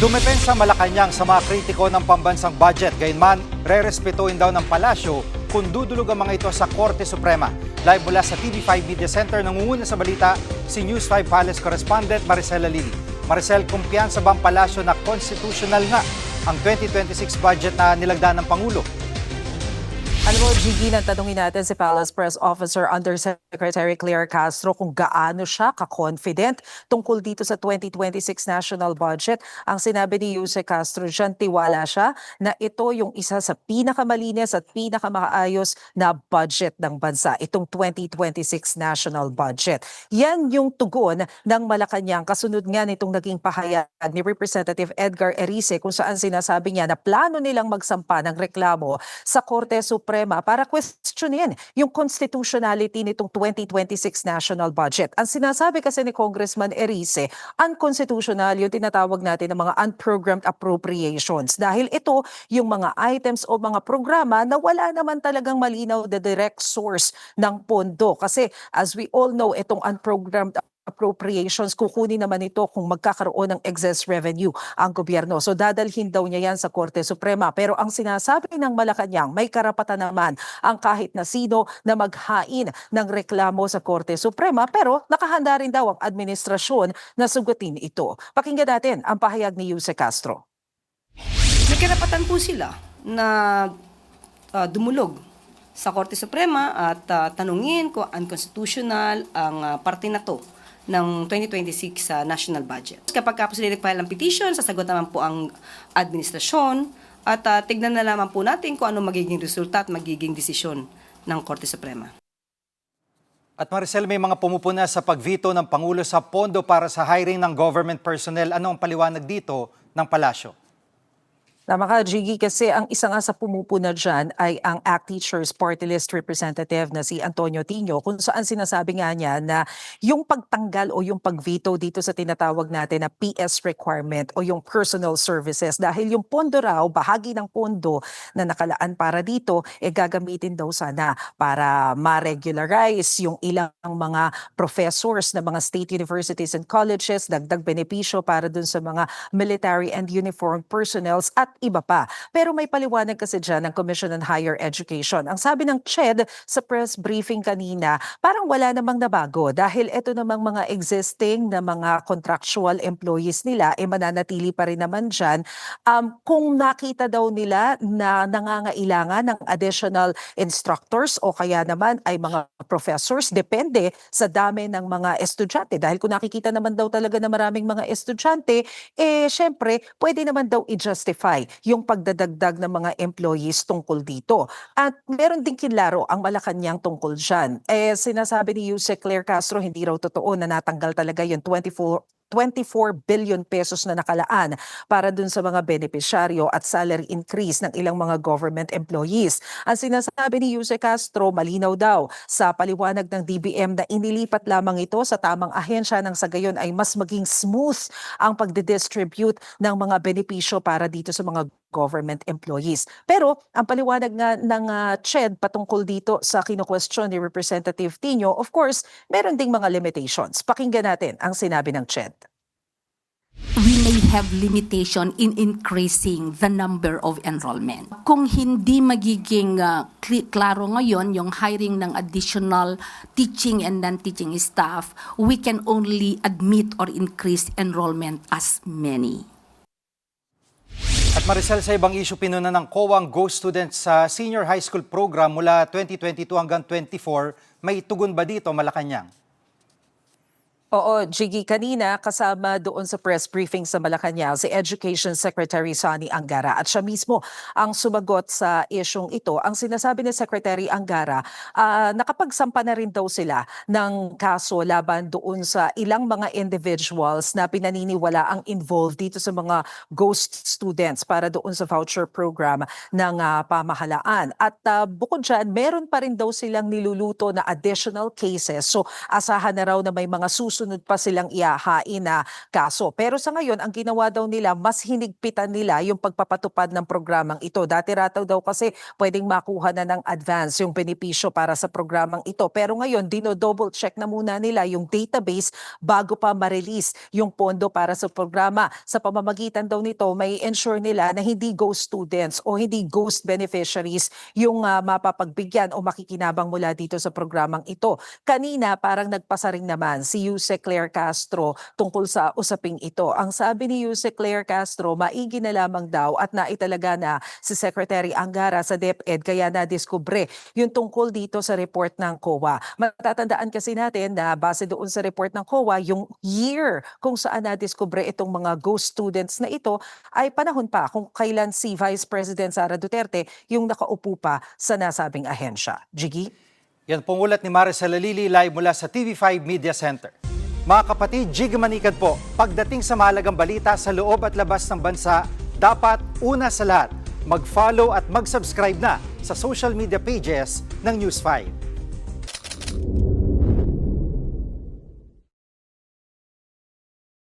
Dumepensa Malacanang sa mga kritiko ng pambansang budget. Gayunman, re-respetuin daw ng palasyo kung dudulog ang mga ito sa Korte Suprema. Live mula sa TV5 Media Center, nangunguna sa balita si News 5 Palace Correspondent Maricel Alili. Maricel, kumpiyansa ba ang palasyo na constitutional nga ang 2026 budget na nilagdaan ng Pangulo? Alam mo, Gigi, tanungin natin si Palace Press Officer Undersecretary Claire Castro kung gaano siya ka-confident tungkol dito sa 2026 national budget. Ang sinabi ni Jose Castro dyan, tiwala siya na ito yung isa sa pinakamalinis at pinakamaayos na budget ng bansa, itong 2026 national budget. Yan yung tugon ng Malacanang, kasunod nga nitong naging pahayag ni Representative Edgar Erice kung saan sinasabi niya na plano nilang magsampa ng reklamo sa Korte Suprema para questionin yung constitutionality nitong 2026 national budget. Ang sinasabi kasi ni Congressman Erice, unconstitutional yung tinatawag natin ng mga unprogrammed appropriations dahil ito yung mga items o mga programa na wala naman talagang malinaw the direct source ng pondo. Kasi as we all know, itong unprogrammed appropriations, kukunin naman ito kung magkakaroon ng excess revenue ang gobyerno. So dadalhin daw niya yan sa Korte Suprema. Pero ang sinasabi ng Malacanang, may karapatan naman ang kahit na sino na maghain ng reklamo sa Korte Suprema, pero nakahanda rin daw ang administrasyon na sugutin ito. Pakinggan natin ang pahayag ni Jose Castro. May karapatan po sila na dumulog sa Korte Suprema at tanungin kung unconstitutional ang parte na to ng 2026 national budget. Kapag po sila nag-file ng petition, sasagot naman po ang administrasyon at tignan na naman po natin kung ano magiging resulta at magiging desisyon ng Korte Suprema. At Maricel, may mga pumupuna sa pagvito ng Pangulo sa pondo para sa hiring ng government personnel. Ano ang paliwanag dito ng palasyo? Tama ka, Gigi, kasi ang isa nga sa pumupuna dyan ay ang ACT Teachers Party List Representative na si Antonio Tino, kung saan sinasabi nga niya na yung pagtanggal o yung pagveto dito sa tinatawag natin na PS requirement o yung personal services, dahil yung pondo raw, bahagi ng pondo na nakalaan para dito, gagamitin daw sana para ma-regularize yung ilang mga professors na mga state universities and colleges, dagdag benepisyo para dun sa mga military and uniformed personnels at iba pa. Pero may paliwanag kasi dyan ng Commission on Higher Education. Ang sabi ng CHED sa press briefing kanina, parang wala namang nabago dahil ito namang mga existing na mga contractual employees nila, mananatili pa rin naman dyan. Kung nakita daw nila na nangangailangan ng additional instructors o kaya naman ay mga professors, depende sa dami ng mga estudyante. Dahil kung nakikita naman daw talaga na maraming mga estudyante, syempre, pwede naman daw i-justify yung pagdadagdag ng mga employees tungkol dito. At meron din kinlaro ang Malacanang tungkol dyan. Sinasabi ni Jose Claire Castro, hindi raw totoo na natanggal talaga yung 24 billion pesos na nakalaan para dun sa mga benepisyaryo at salary increase ng ilang mga government employees. Ang sinasabi ni Jose Castro, malinaw daw sa paliwanag ng DBM na inilipat lamang ito sa tamang ahensya nang sa gayon ay mas maging smooth ang pagdidistribute ng mga benepisyo para dito sa mga government employees. Pero ang paliwanag nga ng CHED patungkol dito sa kino-question ni Representative Tino, of course, meron ding mga limitations. Pakinggan natin ang sinabi ng CHED. We may have limitation in increasing the number of enrollment. Kung hindi magiging klaro ngayon yung hiring ng additional teaching and non-teaching staff, we can only admit or increase enrollment as many. At Maricel, sa ibang issue, pinuna ng COA ang Go Students sa senior high school program mula 2022 hanggang 24. May tugon ba dito, Malacanang? Oo, Jiggy, kanina kasama doon sa press briefing sa Malacanang si Education Secretary Sonny Angara at siya mismo ang sumagot sa isyong ito. Ang sinasabi ni Secretary Angara, nakapagsampa na rin daw sila ng kaso laban doon sa ilang mga individuals na pinaniniwala ang involved dito sa mga ghost students para doon sa voucher program ng pamahalaan. At bukod dyan, meron pa rin daw silang niluluto na additional cases. So asahan na raw na may mga susunod susunod pa silang ihahain na kaso. Pero sa ngayon, ang ginawa daw nila, mas hinigpitan nila yung pagpapatupad ng programang ito. Dati rataw daw kasi pwedeng makuha na ng advance yung benepisyo para sa programang ito. Pero ngayon, dino-double check na muna nila yung database bago pa ma-release yung pondo para sa programa. Sa pamamagitan daw nito, may ensure nila na hindi ghost students o hindi ghost beneficiaries yung mapapagbigyan o makikinabang mula dito sa programang ito. Kanina, parang nagpasa rin naman si Yuse Claire Castro tungkol sa usaping ito. Ang sabi ni Yuse Claire Castro, maigi na lamang daw at naitalaga na si Secretary Angara sa DepEd kaya nadiskubre yung tungkol dito sa report ng COA. Matatandaan kasi natin na base doon sa report ng COA, yung year kung saan nadiskubre itong mga ghost students na ito ay panahon pa kung kailan si Vice President Sara Duterte yung nakaupo pa sa nasabing ahensya. Jiggy? Yan pong ulat ni Maricel Alili live mula sa TV5 Media Center. Mga kapatid, Jig Manikad po, pagdating sa mahalagang balita sa loob at labas ng bansa, dapat una sa lahat, mag-follow at mag-subscribe na sa social media pages ng News 5.